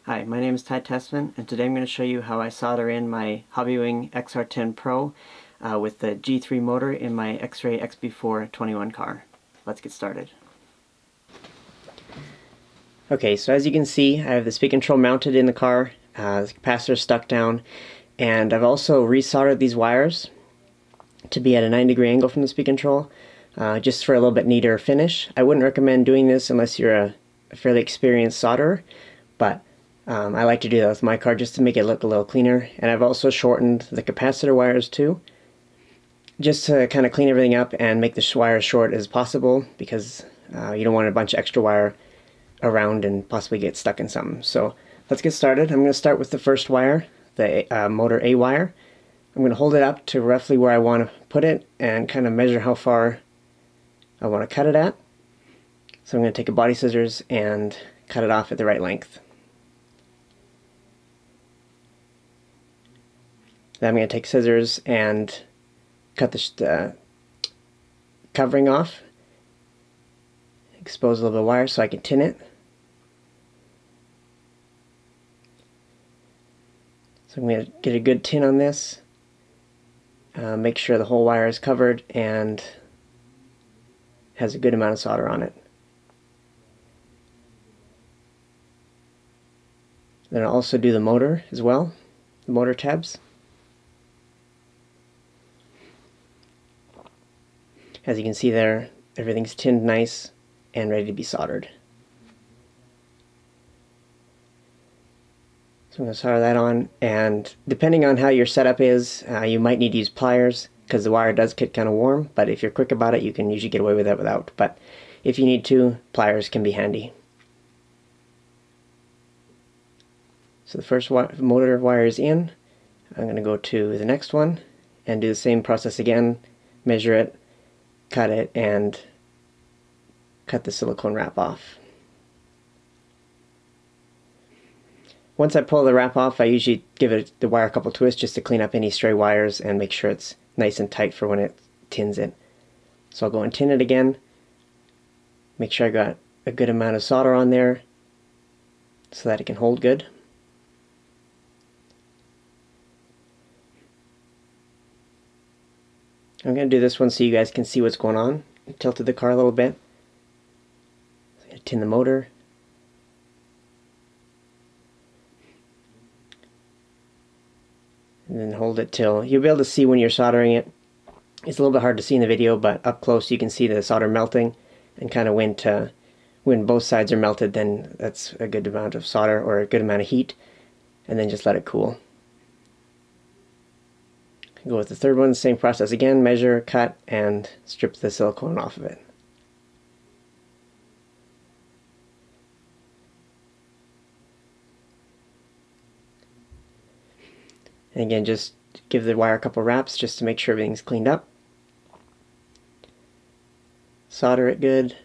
Hi, my name is Ty Tessmann, and today I'm going to show you how I solder in my Hobbywing XR10 Pro with the G3 motor in my XRAY XB4 21 car. Let's get started. Okay, so as you can see, I have the speed control mounted in the car, the capacitor stuck down, and I've also resoldered these wires to be at a 90-degree angle from the speed control, just for a little bit neater finish. I wouldn't recommend doing this unless you're a fairly experienced solderer, but I like to do that with my car just to make it look a little cleaner. And I've also shortened the capacitor wires too, just to kind of clean everything up and make the wires short as possible, because you don't want a bunch of extra wire around and possibly get stuck in something. So let's get started. I'm going to start with the first wire, the motor A wire. I'm going to hold it up to roughly where I want to put it and kind of measure how far I want to cut it at. So I'm going to take a body scissors and cut it off at the right length. Then I'm going to take scissors and cut the covering off, expose a little bit of wire so I can tin it. So I'm going to get a good tin on this, make sure the whole wire is covered and has a good amount of solder on it. Then I'll also do the motor as well, the motor tabs. As you can see there, everything's tinned nice and ready to be soldered. So I'm going to solder that on, and depending on how your setup is, you might need to use pliers because the wire does get kind of warm, but if you're quick about it, you can usually get away with it without. But if you need to, pliers can be handy. So the first motor wire is in. I'm going to go to the next one and do the same process again, measure it, cut it, and cut the silicone wrap off. Once I pull the wrap off, I usually give the wire a couple twists just to clean up any stray wires and make sure it's nice and tight for when it tins it. So I'll go and tin it again, make sure I got a good amount of solder on there so that it can hold good. I'm going to do this one so you guys can see what's going on. I tilted the car a little bit. I'm going to tin the motor. And then hold it till you'll be able to see when you're soldering it. It's a little bit hard to see in the video, but up close you can see the solder melting, and kind of when both sides are melted, then that's a good amount of solder or a good amount of heat, and then just let it cool. Go with the third one, same process again, measure, cut, and strip the silicone off of it. And again, just give the wire a couple wraps just to make sure everything's cleaned up. Solder it good,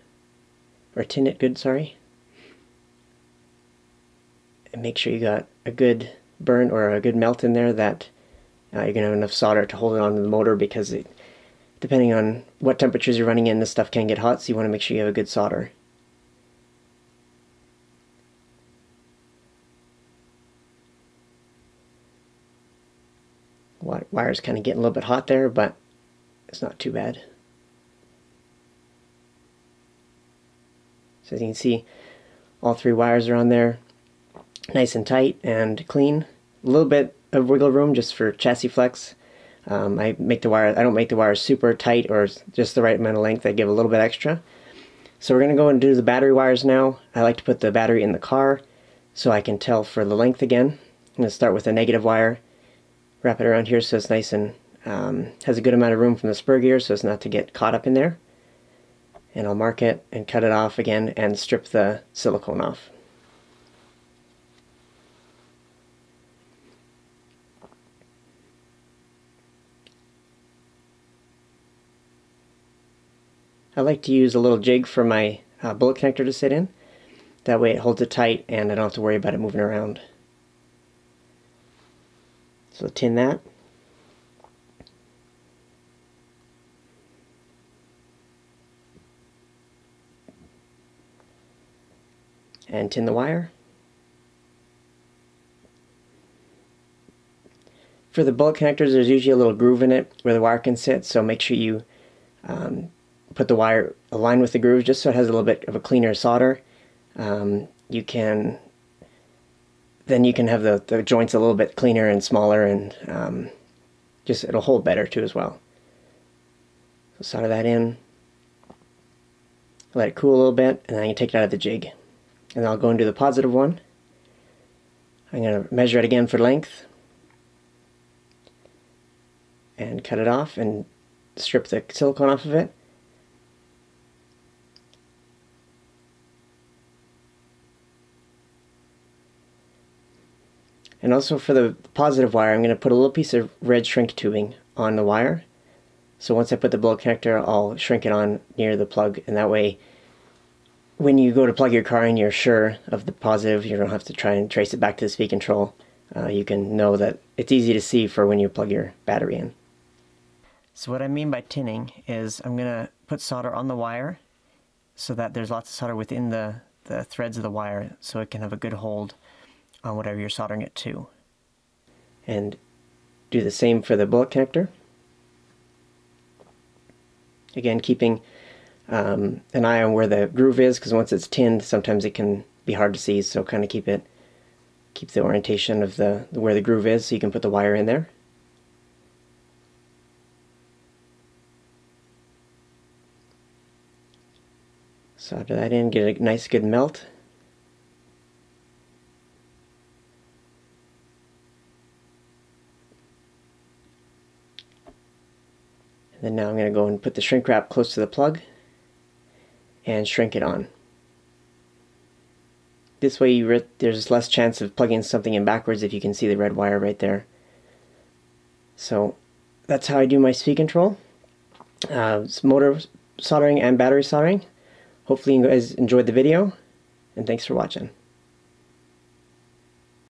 or tin it good, sorry. And make sure you got a good burn or a good melt in there that you're going to have enough solder to hold it onto the motor, because depending on what temperatures you're running in, this stuff can get hot, so you want to make sure you have a good solder. Wire's kind of getting a little bit hot there, but it's not too bad. So as you can see, all three wires are on there, nice and tight and clean. A little bit of wiggle room just for chassis flex. I don't make the wires super tight or just the right amount of length. I give a little bit extra. So we're going to go and do the battery wires now. I like to put the battery in the car so I can tell for the length again. I'm going to start with a negative wire, wrap it around here so it's nice and has a good amount of room from the spur gear so as not to get caught up in there. And I'll mark it and cut it off again and strip the silicone off. I like to use a little jig for my bullet connector to sit in. That way it holds it tight and I don't have to worry about it moving around. So tin that. and tin the wire. For the bullet connectors, there's usually a little groove in it where the wire can sit, so make sure you put the wire aligned with the groove just so it has a little bit of a cleaner solder. Then you can have the joints a little bit cleaner and smaller, and just it'll hold better too as well. So solder that in, let it cool a little bit, and then I can take it out of the jig. And I'll go into the positive one. I'm going to measure it again for length and cut it off and strip the silicone off of it. And also for the positive wire, I'm going to put a little piece of red shrink tubing on the wire. So once I put the bullet connector, I'll shrink it on near the plug, and that way when you go to plug your car and you're sure of the positive, you don't have to try and trace it back to the speed control. You can know that it's easy to see for when you plug your battery in. So what I mean by tinning is I'm going to put solder on the wire so that there's lots of solder within the threads of the wire, so it can have a good hold on whatever you're soldering it to. And do the same for the bullet connector. Again, keeping an eye on where the groove is, because once it's tinned, sometimes it can be hard to see, so kind of keep the orientation of where the groove is, so you can put the wire in there. Solder that in, get a nice good melt. And then now I'm going to go and put the shrink wrap close to the plug and shrink it on. This way there's less chance of plugging something in backwards if you can see the red wire right there. So that's how I do my speed control. It's motor soldering and battery soldering. Hopefully you guys enjoyed the video, and thanks for watching.